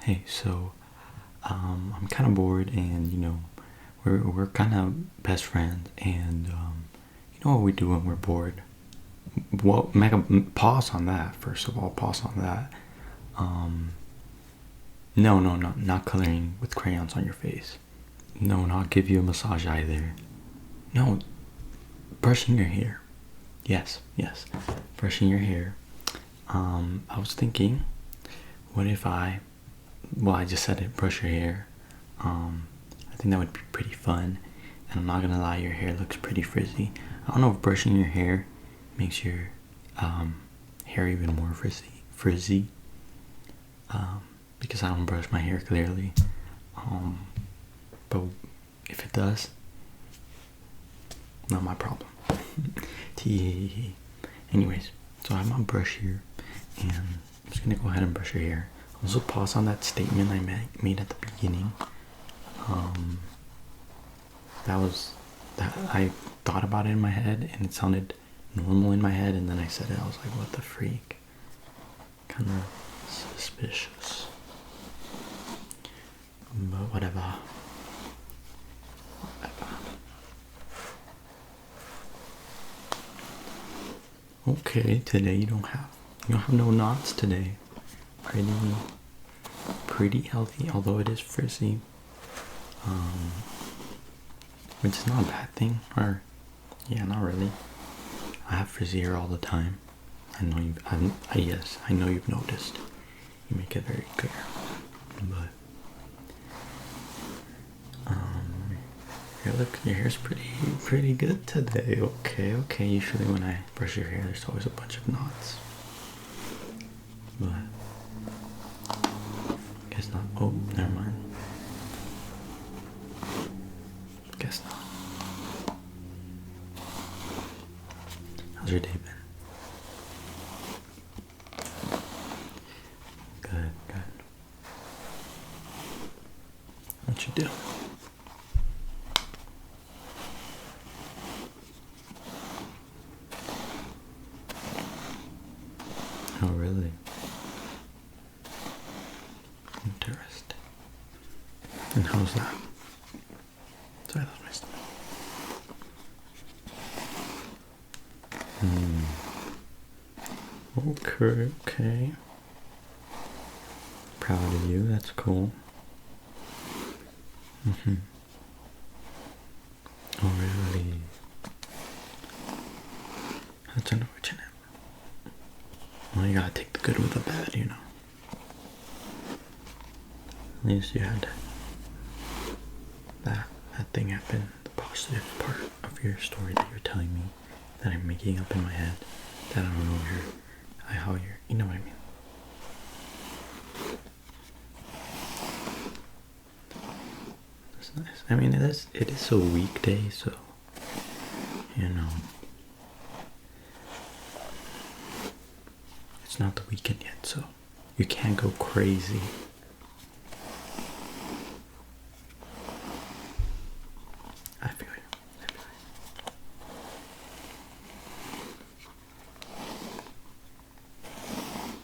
Hey, so I'm kind of bored, and we're kind of best friends, and you know what we do when we're bored? Well, make a pause on that first of all. Pause on that. Um, no, no, no, not coloring with crayons on your face. No, not give you a massage either. No, brushing your hair. Yes, yes, brushing your hair. I was thinking, what if well, I just said it, brush your hair. I think that would be pretty fun. And I'm not gonna lie, your hair looks pretty frizzy. I don't know if brushing your hair makes your hair even more frizzy. Because I don't brush my hair clearly. But if it does, not my problem. Tee. Anyways, so I have my brush here, and I'm just gonna go ahead and brush your hair. Also, pause on that statement I made at the beginning. That I thought about it in my head, and it sounded normal in my head, and then I said it. I was like, "What the freak?" Kind of suspicious, but whatever. Okay, today you don't have no knots today. Pretty healthy, although it is frizzy. Which is not a bad thing, or yeah, not really. I have frizzy hair all the time. I know yes, I know you've noticed. You make it very clear, but your hair's pretty good today. Okay. Usually when I brush your hair, there's always a bunch of knots, but guess not. Oh, never mind. Guess not. How's your day been? Good. What you do? Oh, really? Interesting. And how's that? Sorry, that was my stomach. Okay. Proud of you. That's cool. Oh, really? That's unfortunate. Well, you gotta take the good with the bad, you know. At least you had that thing happen. The positive part of your story that you're telling me, that I'm making up in my head, that I don't know how you're, you know what I mean. That's nice. I mean, it is a weekday, so it's not the weekend yet, so you can't go crazy. I feel you.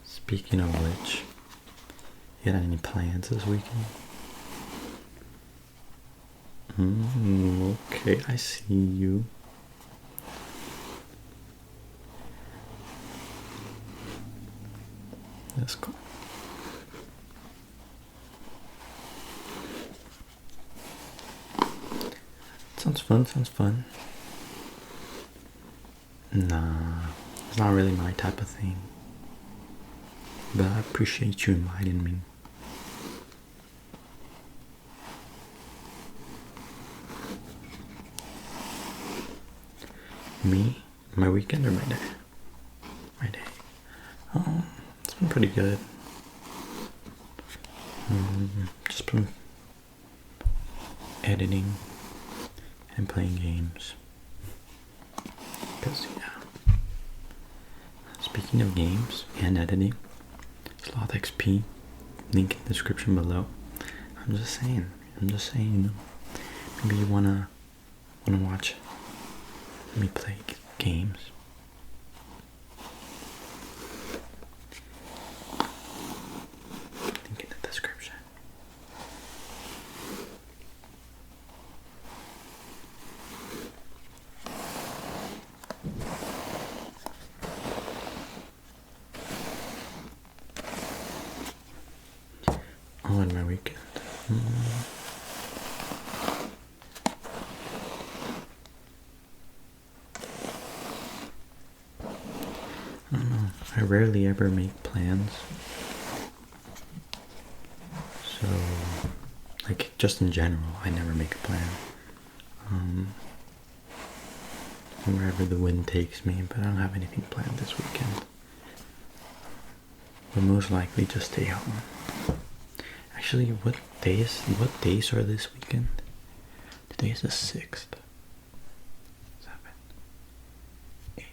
Speaking of which, you got any plans this weekend? Okay, I see you. That's cool. Sounds fun. Nah, it's not really my type of thing. But I appreciate you inviting me. Me? My weekend or my day? My day. Oh, it's been pretty good. Just been editing and playing games. Because, yeah. Speaking of games and editing, slothxp, link in the description below. I'm just saying, maybe you wanna watch me play games. Link in the description. Oh, and my weekend. I don't know. I rarely ever make plans. So, like, just in general, I never make a plan. Wherever the wind takes me, but I don't have anything planned this weekend. But most likely just stay home. Actually, what days are this weekend? Today is the 6th. 7, 8,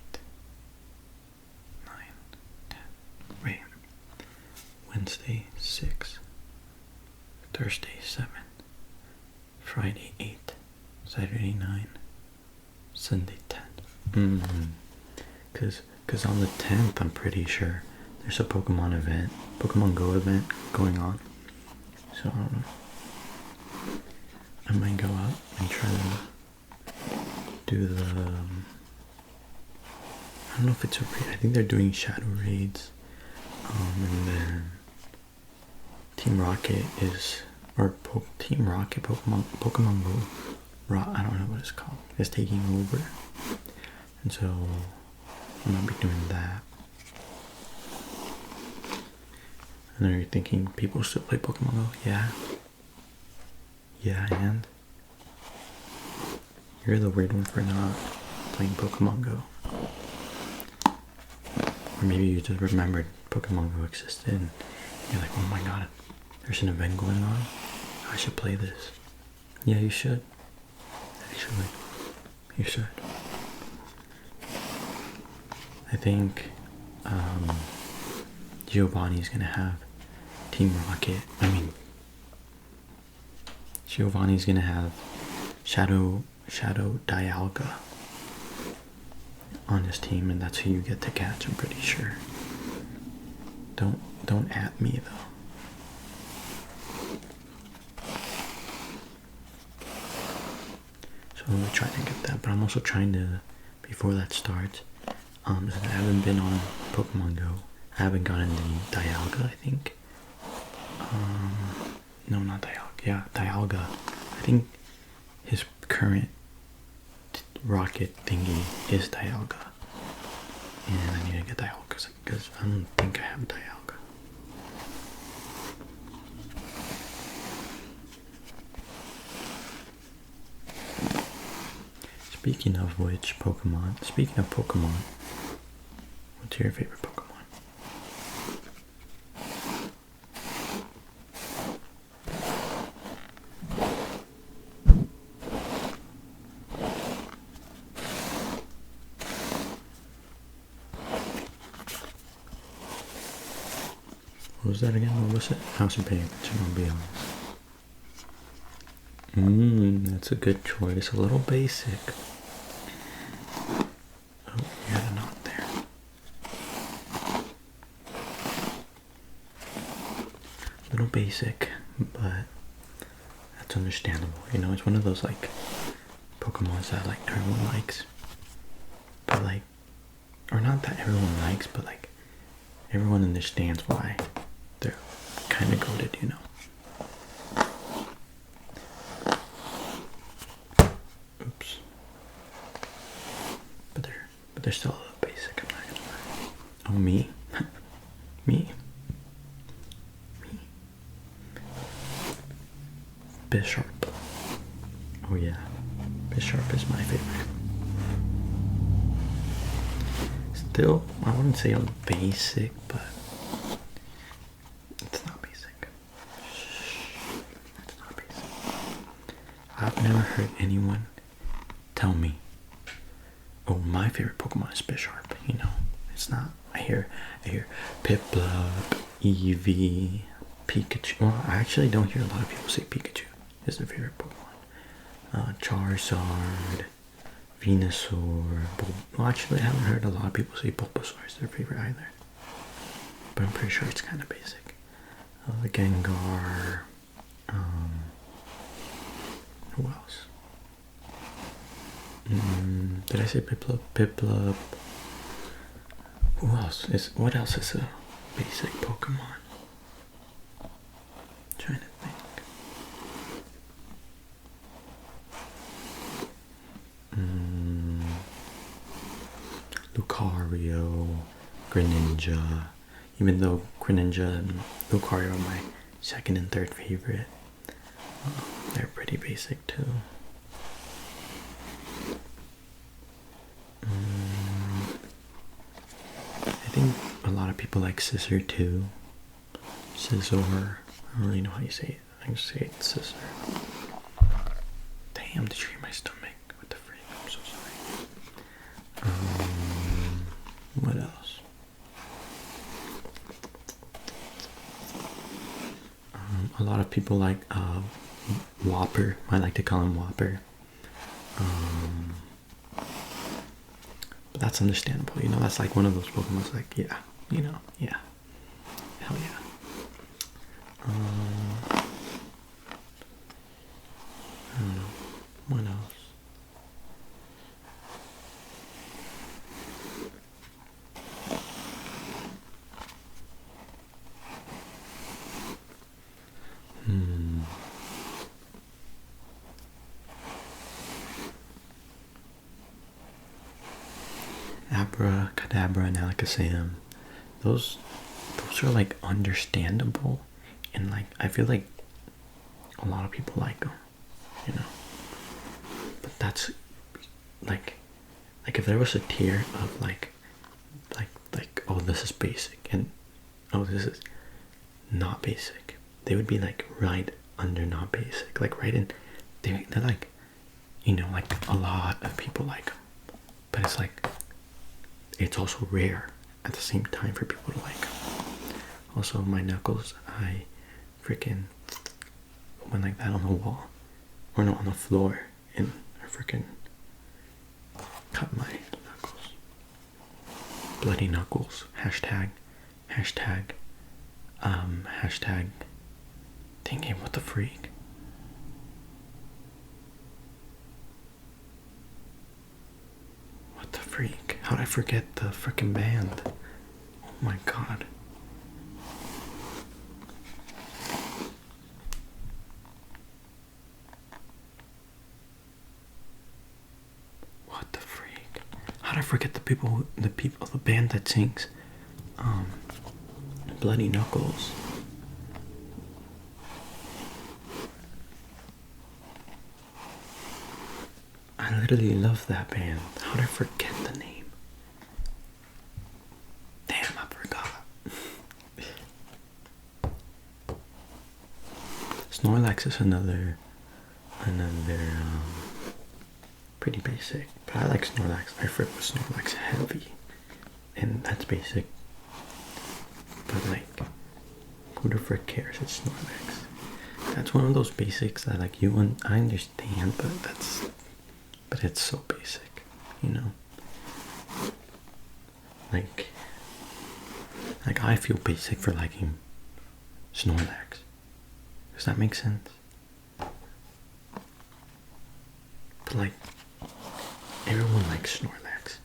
9, 10. Wait. Wednesday 6. Thursday 7. Friday 8. Saturday 9. Sunday 10. Cause on the 10th, I'm pretty sure there's a Pokemon Go event going on. So I don't know. I might go out and try to do the. I don't know if it's a raid. I think they're doing shadow raids. And then Team Rocket is, Team Rocket Pokemon Go. I don't know what it's called. It's taking over, and so I might be doing that. And are you thinking people still play Pokemon Go? Yeah. Yeah, and you're the weird one for not playing Pokemon Go. Or maybe you just remembered Pokemon Go existed and you're like, oh my god, there's an event going on. I should play this. Yeah, you should. Actually, you should. I think Giovanni's gonna have Team Rocket. Giovanni's gonna have Shadow Dialga on his team, and that's who you get to catch. I'm pretty sure. Don't at me though. So I'm trying to get that, but I'm also trying to, before that starts, since I haven't been on Pokemon Go, I haven't gotten the Dialga, I think. No, not Dialga. Yeah, Dialga. I think his current rocket thingy is Dialga. And I need to get Dialga because I don't think I have Dialga. Speaking of Pokemon, what's your favorite Pokemon? What was that again? What was it? I wasn't paying attention, I'll be honest. That's a good choice. A little basic. Oh, you had a knot there. A little basic, but that's understandable. You know, it's one of those like Pokemons that like everyone likes. But like, or not that everyone likes, but like everyone understands why they're kind of goated, you know. Oops. But they're still a little basic, I'm not gonna lie. Oh, me? Me? Bisharp. Oh yeah. Bisharp is my favorite. Still, I wouldn't say I'm basic, but it's not basic. It's not basic. I've never heard anyone tell me, oh, my favorite Pokemon is Bisharp. You know, it's not. I hear Piplup, Eevee, Pikachu. Well, I actually don't hear a lot of people say Pikachu is their favorite Pokemon. Charizard, Venusaur. Well, actually, I haven't heard a lot of people say Bulbasaur is their favorite either. But I'm pretty sure it's kind of basic. Gengar. Who else? Did I say Piplup? Piplup. What else is a basic Pokemon? trying to think. Lucario, Greninja. Even though Greninja and Lucario are my second and third favorite, they're pretty basic too. I think a lot of people like Scissor too. Scissor. I don't really know how you say it. I can say it Scissor. Damn, did you hear my stomach? What the freak? I'm so sorry. What else? A lot of people like Whopper. I like to call him Whopper. But that's understandable, you know. That's like one of those Pokemon's like, yeah, you know, yeah, hell yeah. I don't know. What else? Abracadabra and Alakazam. Those are like understandable, and like I feel like a lot of people like them, you know. But that's like if there was a tier of like oh, this is basic and oh, this is not basic, they would be like right under not basic, like right in. They're like, you know, like a lot of people like them, but it's like it's also rare at the same time for people to like them. Also, my knuckles, I freaking went like that on the wall, or no, on the floor, and I freaking cut my knuckles. Bloody knuckles. Hashtag thinking, what the freak? What the freak? How'd I forget the freaking band? Oh my god. What the freak? How'd I forget the band that sings Bloody Knuckles? I literally love that band. How'd I forget the name? Damn, I forgot. Snorlax is another pretty basic, but I like Snorlax. I frick with Snorlax heavy, and that's basic. But like, who the frick cares? It's Snorlax. That's one of those basics that like I understand, but it's so basic, you know. Like I feel basic for liking Snorlax. Does that make sense? But like, everyone likes Snorlax,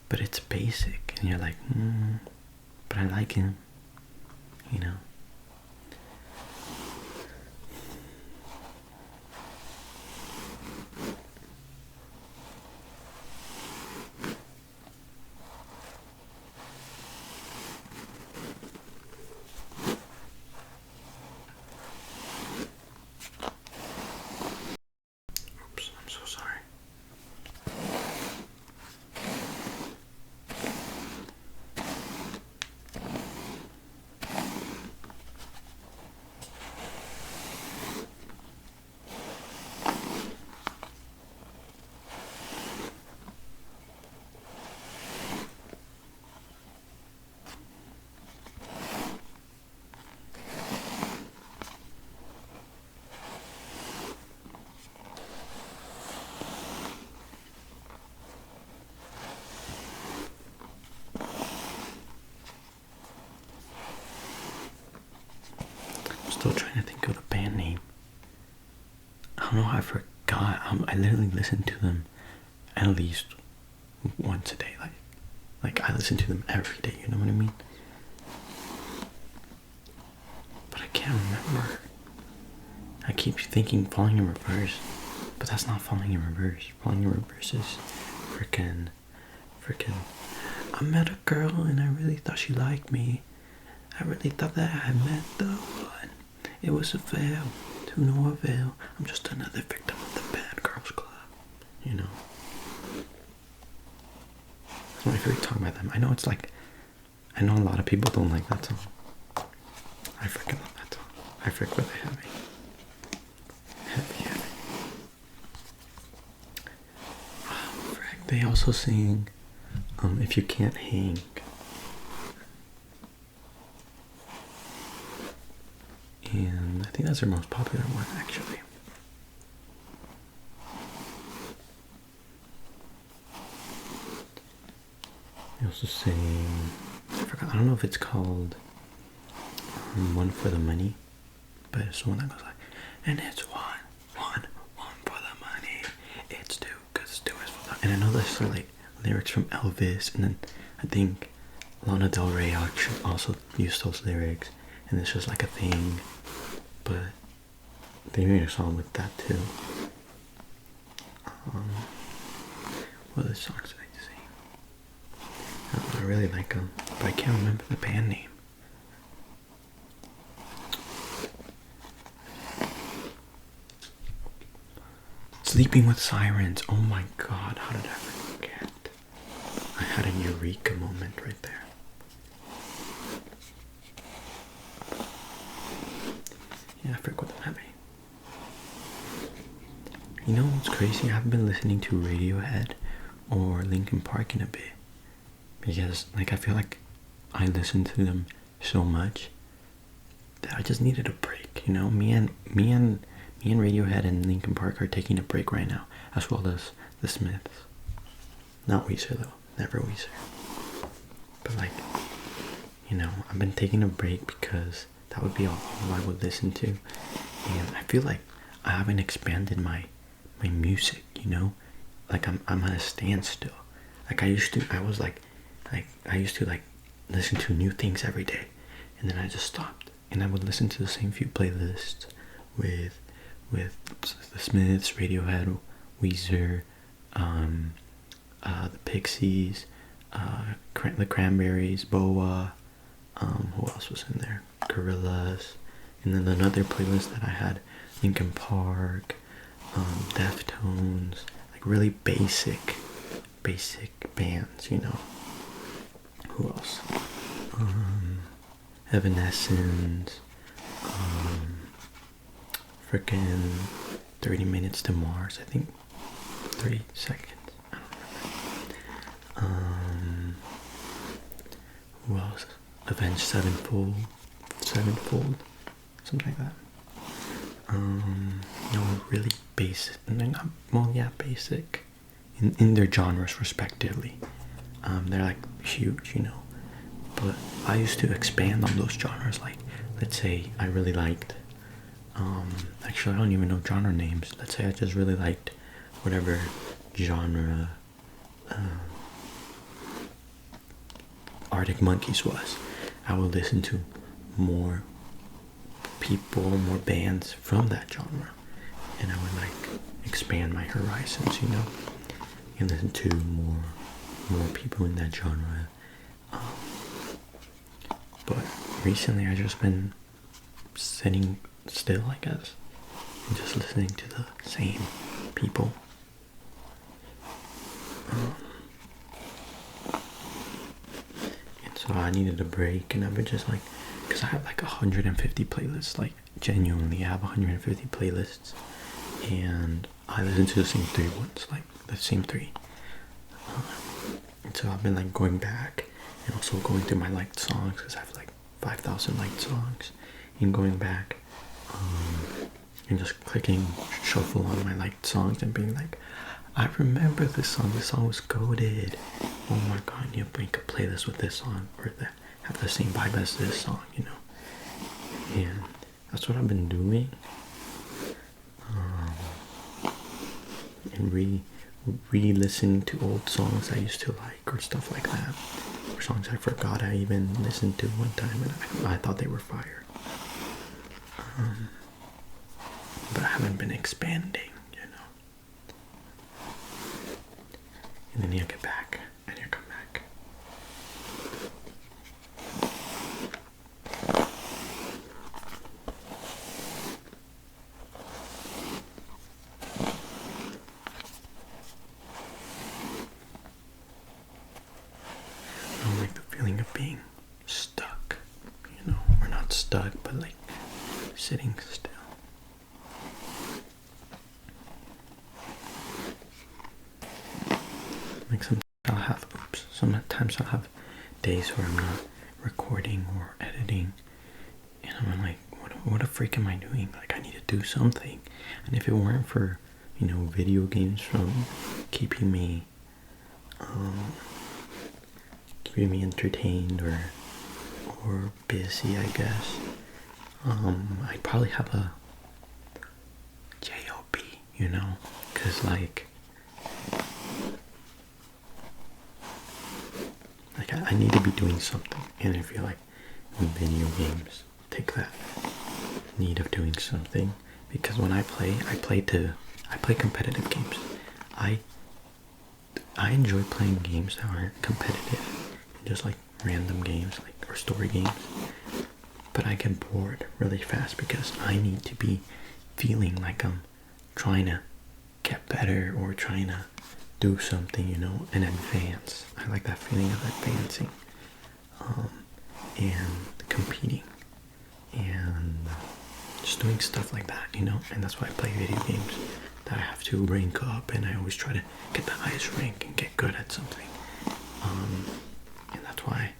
but it's basic, and you're like, but I like him, you know. Oops, I'm so sorry. Still trying to think of the band name. I don't know how I forgot. I literally listen to them at least once a day. Like I listen to them every day. You know what I mean? But I can't remember. I keep thinking Falling in Reverse, but that's not Falling in Reverse. Falling in Reverse is freaking. I met a girl and I really thought she liked me. I really thought that I met the one. It was a fail, to no avail. I'm just another victim of the bad girls club. You know. That's my favorite song by them. I know it's like, I know a lot of people don't like that song. I freaking love that song. I freak with it heavy. Heavy. Oh, frick. They also sing If You Can't Hang. And I think that's their most popular one, actually. They also sing, I forgot, I don't know if it's called One for the Money, but it's the one that goes like, and it's one for the money. It's two, cause it's two is for the. And I know there's like lyrics from Elvis, and then I think Lana Del Rey also used those lyrics, and it's just like a thing. But they made a song with that too. What other songs did I sing? I really like them, but I can't remember the band name. Sleeping with Sirens. Oh my god, how did I forget? I had a eureka moment right there. Yeah, I forgot what that meant. You know what's crazy? I haven't been listening to Radiohead or Linkin Park in a bit. Because like I feel like I listen to them so much that I just needed a break, you know? Me and Radiohead and Linkin Park are taking a break right now, as well as the Smiths. Not Weezer though, never Weezer. But like, you know, I've been taking a break because that would be all I would listen to, and I feel like I haven't expanded my music, you know? Like I'm at a standstill. Like I used to listen to new things every day, and then I just stopped, and I would listen to the same few playlists with the Smiths, Radiohead, Weezer, the Pixies, the Cranberries, Boa, who else was in there? Gorillaz, and then another playlist that I had, Linkin Park, Deftones, like really basic bands, you know. Who else? Evanescence, frickin' 30 Minutes to Mars, I think 30 seconds, I don't remember. Who else? Avenged Sevenfold, something like that. No, really basic, basic in their genres respectively. They're like huge, you know, but I used to expand on those genres. Like, let's say I really liked, actually I don't even know genre names. Let's say I just really liked whatever genre Arctic Monkeys was. I would listen to more people, more bands from that genre, and I would like expand my horizons, you know, and listen to more people in that genre. But recently I just been sitting still, I guess, and just listening to the same people. And so I needed a break, and I've been just like, because I have like 150 playlists, like genuinely I have 150 playlists, and I listen to the same three ones, like the same three. And so I've been like going back and also going through my liked songs, because I have like 5,000 liked songs, and going back and just clicking shuffle on my liked songs and being like, I remember this song was goated. Oh my god, you make a playlist with this song, or that have the same vibe as this song, you know. And that's what I've been doing. And re-listening to old songs I used to like, or stuff like that, or songs I forgot I even listened to one time and I thought they were fire. but I haven't been expanding, you know. And then you get back, and you come back. I don't like the feeling of being stuck, you know, or not stuck, but like sitting still. Like sometimes I'll have days where I'm not recording or editing, and I'm like, what the freak am I doing? Like, I need to do something. And if it weren't for, you know, video games from keeping me entertained or busy, I guess, I'd probably have a job, you know, because like I need to be doing something, and I feel like video games take that need of doing something, because when I play competitive games. I enjoy playing games that aren't competitive, just like random games, like, or story games. But I get bored really fast because I need to be feeling like I'm trying to get better or trying to do something, you know, and advance. I like that feeling of advancing, and competing, and just doing stuff like that, you know. And that's why I play video games that I have to rank up, and I always try to get the highest rank and get good at something. And that's why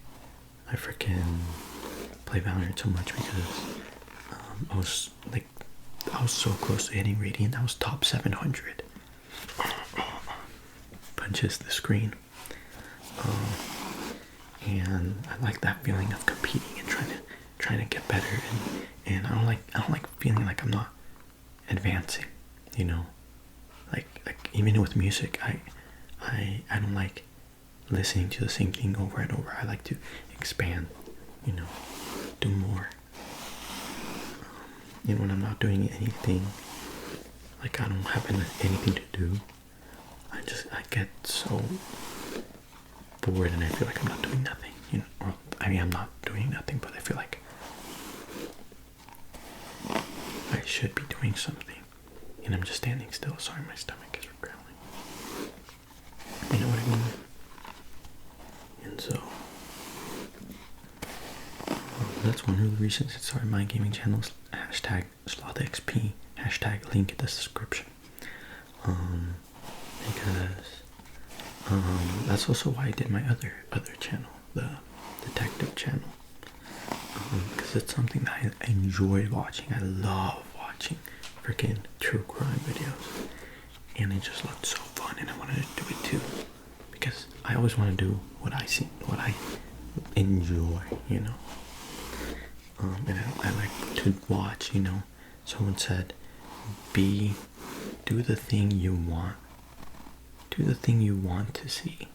I freaking play Valorant so much, because I was so close to hitting Radiant. I was top 700. Punches the screen. And I like that feeling of competing and trying to get better, and I don't like feeling like I'm not advancing, you know. Like even with music, I don't like listening to the same thing over and over. I like to expand, you know, do more. And when I'm not doing anything, like I don't have anything to do, I get so bored, and I feel like I'm not doing nothing, you know. Or, I mean, I'm not doing nothing, but I feel like I should be doing something, and I'm just standing still. Sorry, my stomach is growling. You know what I mean? And so that's one of the reasons I started my gaming channel. Hashtag slothxp. Hashtag link in the description. Because that's also why I did my other channel, the detective channel, because it's something that I enjoy watching. I love watching freaking true crime videos, and it just looked so fun, and I wanted to do it too, because I always want to do what I enjoy, you know. And I like to watch, you know. Someone said, do the thing you want. Do the thing you want to see.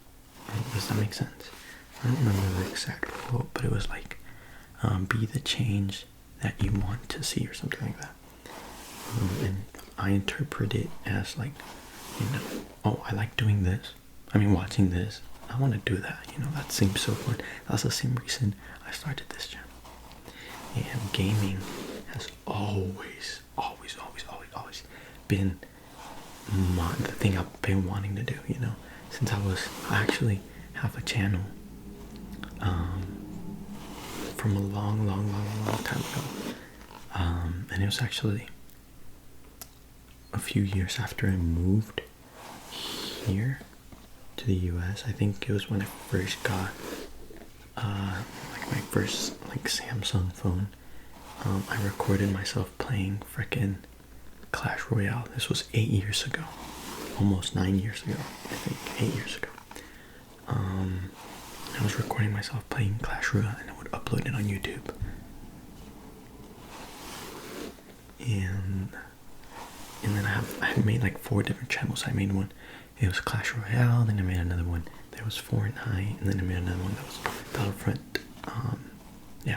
Does that make sense? I don't remember the exact quote, but it was like, be the change that you want to see, or something like that. And I interpret it as like, you know, oh, I like doing this. I mean, watching this. I want to do that, you know. That seems so fun. That's the same reason I started this channel. And gaming has always been the thing I've been wanting to do, you know, since I actually have a channel from a long time ago, and it was actually a few years after I moved here to the US. I think it was when I first got like my first like Samsung phone. I recorded myself playing frickin' Clash Royale. This was 8 years ago, almost 9 years ago. I think 8 years ago. I was recording myself playing Clash Royale, and I would upload it on YouTube. And then I made like 4 different channels. I made one, it was Clash Royale. Then I made another one that was Fortnite, and then I made another one that was Battlefront.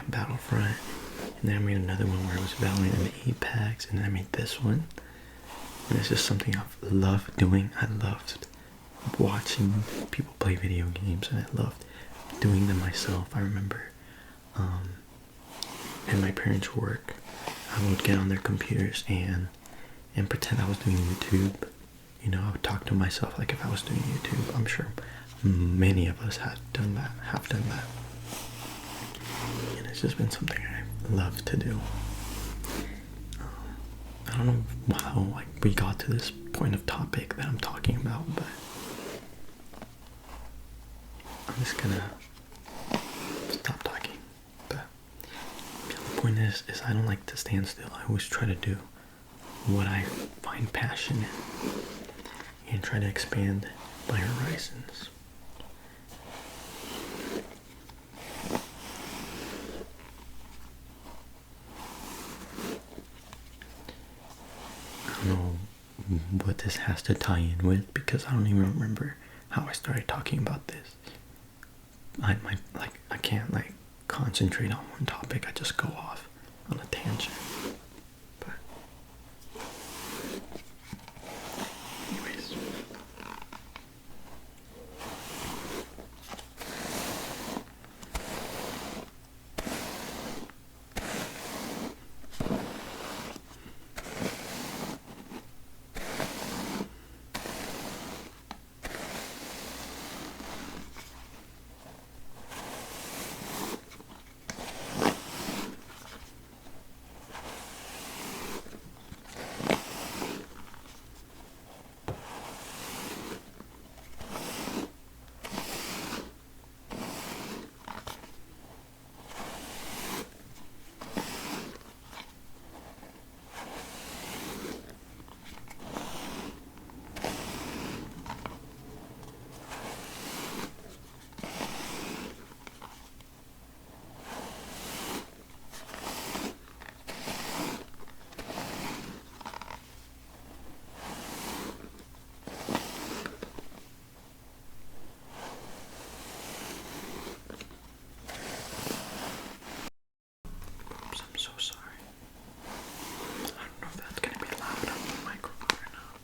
Battlefront. And then I made another one where I was battling in the Apex, and then I made this one. And it's just something I've loved doing. I loved watching people play video games, and I loved doing them myself. I remember in my parents' work, I would get on their computers and pretend I was doing YouTube. You know, I would talk to myself like if I was doing YouTube. I'm sure many of us have done that. And it's just been something I love to do. I don't know how like we got to this point of topic that I'm talking about, but I'm just gonna stop talking. But the point is I don't like to stand still. I always try to do what I find passion in and try to expand my horizons. I don't know what this has to tie in with because I don't even remember how I started talking about this. I can't like concentrate on one topic. I just go off on a tangent. But anyways. I'm so sorry. I don't know if that's gonna be loud on the microphone or not.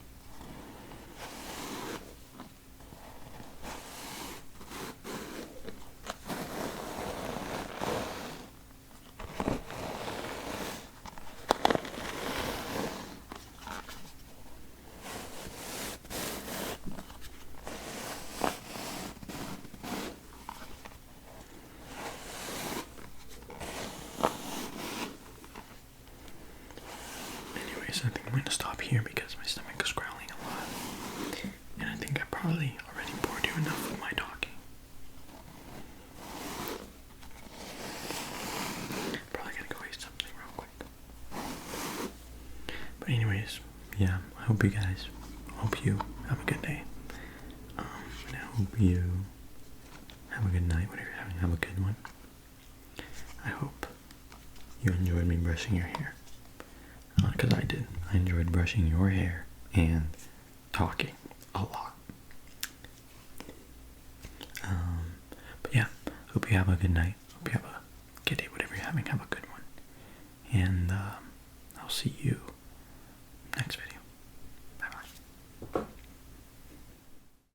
Anyways, I think I'm going to stop here because my stomach is growling a lot. And I think I probably already bored you enough with my talking. Probably going to go eat something real quick. But anyways, yeah, I hope you have a good day. And I hope you have a good night, whatever you're having, have a good one. I hope you enjoyed me brushing your hair. Because I did. I enjoyed brushing your hair and talking a lot. But yeah, hope you have a good night. Hope you have a good day, whatever you're having, have a good one. And I'll see you